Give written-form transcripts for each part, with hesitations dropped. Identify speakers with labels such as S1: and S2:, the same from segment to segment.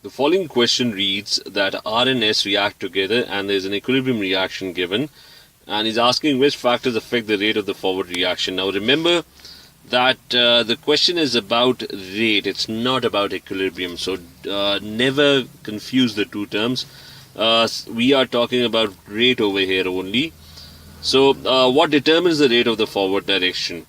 S1: The following question reads that R and S react together and there is an equilibrium reaction given, and is asking which factors affect the rate of the forward reaction. Now remember that the question is about rate, it's not about equilibrium, so never confuse the two terms. We are talking about rate over here only. So what determines the rate of the forward direction?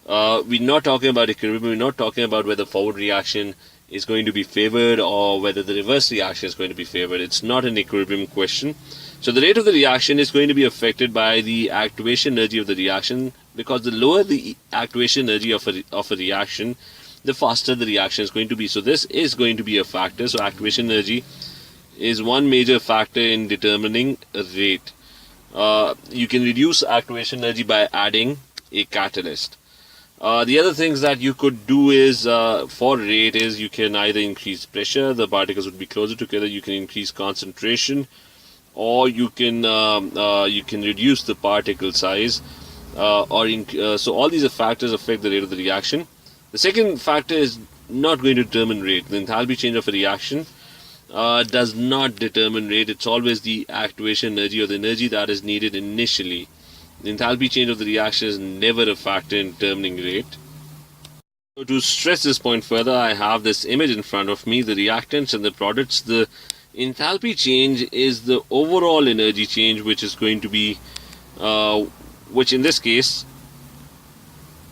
S1: We're not talking about equilibrium, we're not talking about whether forward reaction is going to be favored or whether the reverse reaction is going to be favored. It's not an equilibrium question. So the rate of the reaction is going to be affected by the activation energy of the reaction, because the lower the activation energy of a reaction, the faster the reaction is going to be. So this is going to be a factor. So activation energy is one major factor in determining a rate. You can reduce activation energy by adding a catalyst. The other things that you could do is for rate is you can either increase pressure, the particles would be closer together, you can increase concentration, or you can reduce the particle size, so all these factors affect the rate of the reaction. The second factor is not going to determine rate. The enthalpy change of a reaction does not determine rate. It's always the activation energy or the energy that is needed initially. The enthalpy change of the reaction is never a factor in determining rate. So to stress this point further, I have this image in front of me, the reactants and the products. The enthalpy change is the overall energy change, which is going to be, which in this case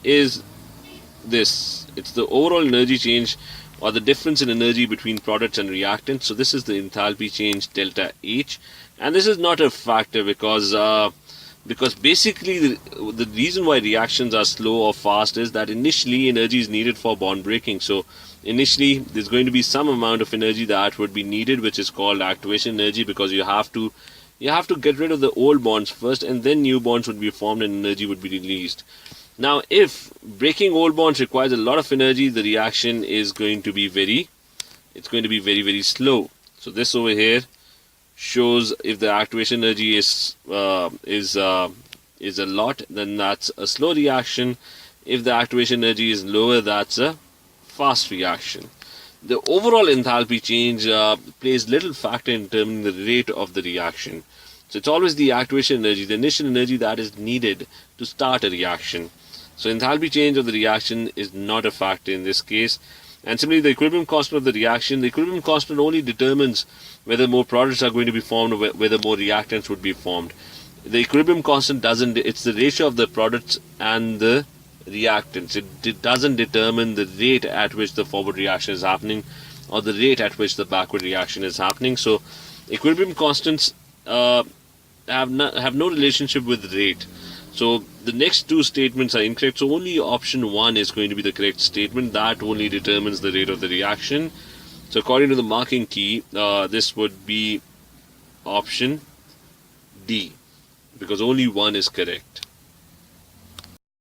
S1: is this. It's the overall energy change or the difference in energy between products and reactants. So this is the enthalpy change delta H, and this is not a factor because basically the reason why reactions are slow or fast is that initially energy is needed for bond breaking. So initially there's going to be some amount of energy that would be needed, which is called activation energy, because you have to get rid of the old bonds first, and then new bonds would be formed and energy would be released. Now if breaking old bonds requires a lot of energy, the reaction is going to be very very slow. So this over here shows if the activation energy is a lot, then that's a slow reaction. If the activation energy is lower, that's a fast reaction. The overall enthalpy change plays little factor in determining the rate of the reaction. So it's always the activation energy, the initial energy that is needed to start a reaction. So enthalpy change of the reaction is not a factor in this case. And similarly, the equilibrium constant of the reaction, the equilibrium constant only determines whether more products are going to be formed or whether more reactants would be formed. The equilibrium constant doesn't, it's the ratio of the products and the reactants. It doesn't determine the rate at which the forward reaction is happening or the rate at which the backward reaction is happening. So equilibrium constants have no relationship with rate. So the next two statements are incorrect. So only option 1 is going to be the correct statement. That only determines the rate of the reaction. So according to the marking key, this would be option D, because only 1 is correct.